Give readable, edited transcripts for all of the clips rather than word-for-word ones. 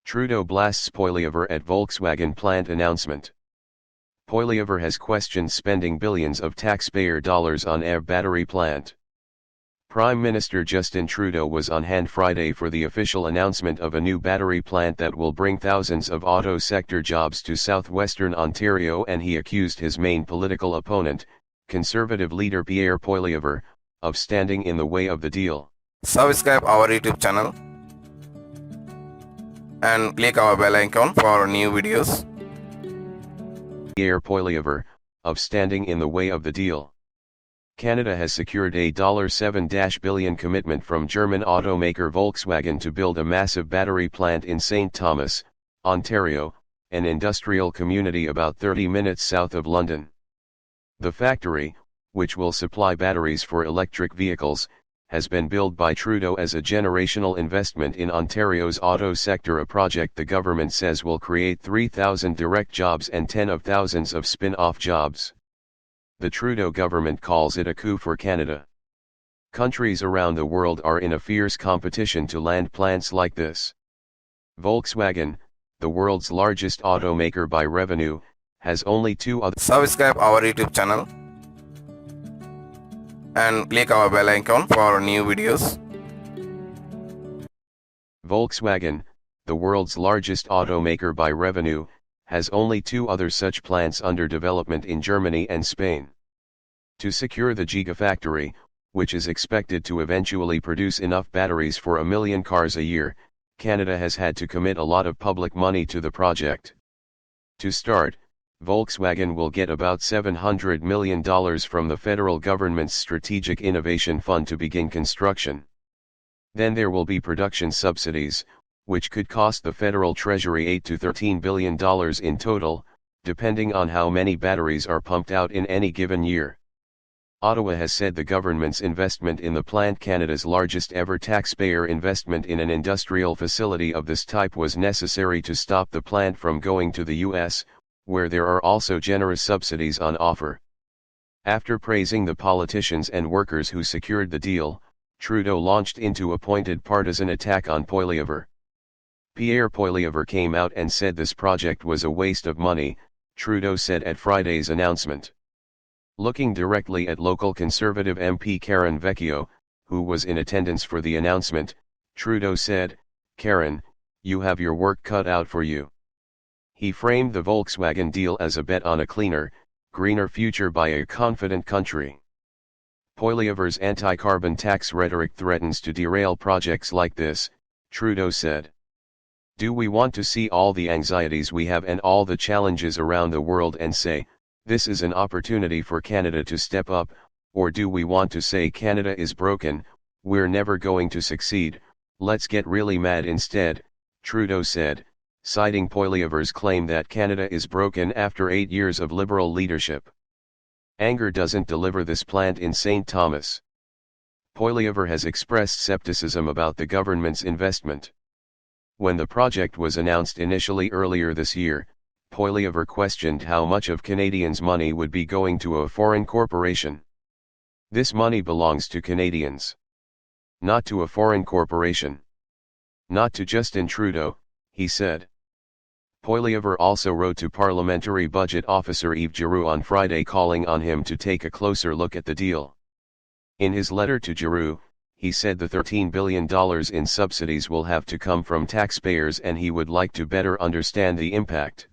Trudeau blasts Poilievre at Volkswagen plant announcement. Poilievre has questioned spending billions of taxpayer dollars on EV battery plant. Prime Minister Justin Trudeau was on hand Friday for the official announcement of a new battery plant that will bring thousands of auto sector jobs to southwestern Ontario, and he accused his main political opponent, Conservative leader Pierre Poilievre, of standing in the way of the deal. Subscribe our YouTube channel and click our bell icon for new videos. Pierre Poilievre, of standing in the way of the deal. Canada has secured a $7 billion commitment from German automaker Volkswagen to build a massive battery plant in St. Thomas, Ontario, an industrial community about 30 minutes south of London. The factory, which will supply batteries for electric vehicles, has been billed by Trudeau as a generational investment in Ontario's auto sector, a project the government says will create 3,000 direct jobs and tens of thousands of spin-off jobs. The Trudeau government calls it a coup for Canada. Countries around the world are in a fierce competition to land plants like this. Volkswagen, the world's largest automaker by revenue, has only two other. Subscribe our YouTube channel and click our bell icon for new videos. Volkswagen, the world's largest automaker by revenue, has only two other such plants under development in Germany and Spain. To secure the gigafactory, which is expected to eventually produce enough batteries for 1 million cars a year, Canada has had to commit a lot of public money to the project. To start, Volkswagen will get about $700 million from the federal government's Strategic Innovation Fund to begin construction. Then there will be production subsidies, which could cost the federal treasury $8 to $13 billion in total, depending on how many batteries are pumped out in any given year. Ottawa has said the government's investment in the plant, Canada's largest ever taxpayer investment in an industrial facility of this type, was necessary to stop the plant from going to the US, where there are also generous subsidies on offer. After praising the politicians and workers who secured the deal, Trudeau launched into a pointed partisan attack on Poilievre. Pierre Poilievre came out and said this project was a waste of money, Trudeau said at Friday's announcement. Looking directly at local Conservative MP Karen Vecchio, who was in attendance for the announcement, Trudeau said, "Karen, you have your work cut out for you." He framed the Volkswagen deal as a bet on a cleaner, greener future by a confident country. Poilievre's anti-carbon tax rhetoric threatens to derail projects like this, Trudeau said. Do we want to see all the anxieties we have and all the challenges around the world and say, this is an opportunity for Canada to step up, or do we want to say Canada is broken, we're never going to succeed, let's get really mad instead, Trudeau said, citing Poilievre's claim that Canada is broken after 8 years of Liberal leadership. Anger doesn't deliver this plant in St. Thomas. Poilievre has expressed skepticism about the government's investment. When the project was announced initially earlier this year, Poilievre questioned how much of Canadians' money would be going to a foreign corporation. This money belongs to Canadians. Not to a foreign corporation. Not to Justin Trudeau, he said. Poilievre also wrote to Parliamentary Budget Officer Yves Giroux on Friday calling on him to take a closer look at the deal. In his letter to Giroux, he said the $13 billion in subsidies will have to come from taxpayers and he would like to better understand the impact.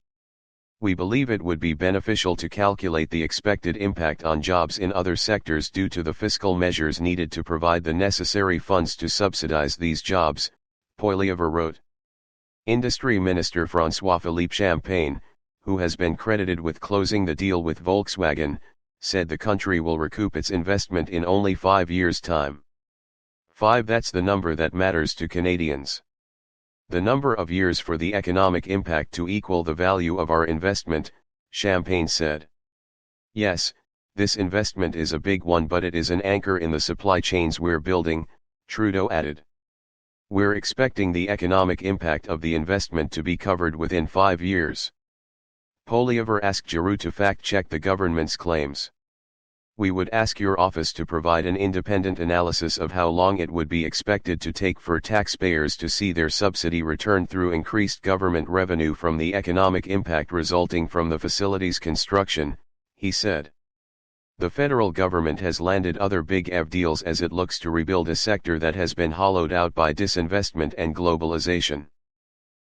We believe it would be beneficial to calculate the expected impact on jobs in other sectors due to the fiscal measures needed to provide the necessary funds to subsidize these jobs, Poilievre wrote. Industry Minister François-Philippe Champagne, who has been credited with closing the deal with Volkswagen, said the country will recoup its investment in only 5 years' time. 5, that's the number that matters to Canadians. The number of years for the economic impact to equal the value of our investment, Champagne said. Yes, this investment is a big one, but it is an anchor in the supply chains we're building, Trudeau added. We're expecting the economic impact of the investment to be covered within 5 years. Poilievre asked Giroux to fact-check the government's claims. We would ask your office to provide an independent analysis of how long it would be expected to take for taxpayers to see their subsidy returned through increased government revenue from the economic impact resulting from the facility's construction, he said. The federal government has landed other big EV deals as it looks to rebuild a sector that has been hollowed out by disinvestment and globalization.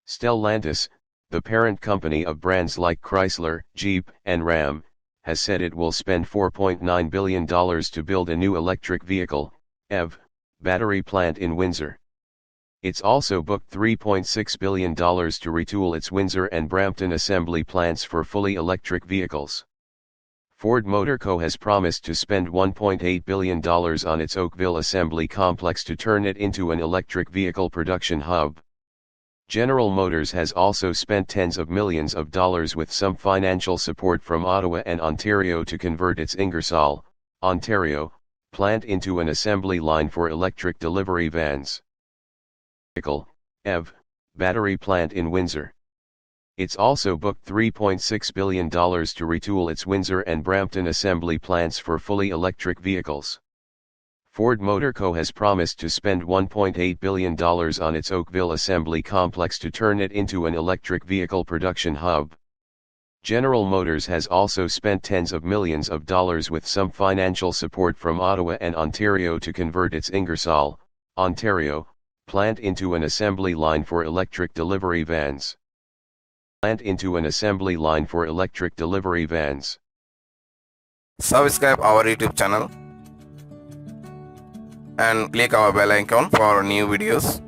Stellantis, the parent company of brands like Chrysler, Jeep, and Ram, has said it will spend $4.9 billion to build a new electric vehicle, EV, battery plant in Windsor. It's also booked $3.6 billion to retool its Windsor and Brampton assembly plants for fully electric vehicles. Ford Motor Co. has promised to spend $1.8 billion on its Oakville assembly complex to turn it into an electric vehicle production hub. General Motors has also spent tens of millions of dollars with some financial support from Ottawa and Ontario to convert its Ingersoll, Ontario, plant into an assembly line for electric delivery vans. EV, battery plant in Windsor. It's also booked $3.6 billion to retool its Windsor and Brampton assembly plants for fully electric vehicles. Ford Motor Co. has promised to spend $1.8 billion on its Oakville assembly complex to turn it into an electric vehicle production hub. General Motors has also spent tens of millions of dollars with some financial support from Ottawa and Ontario to convert its Ingersoll, Ontario, plant into an assembly line for electric delivery vans. Subscribe our YouTube channel and click our bell icon for new videos.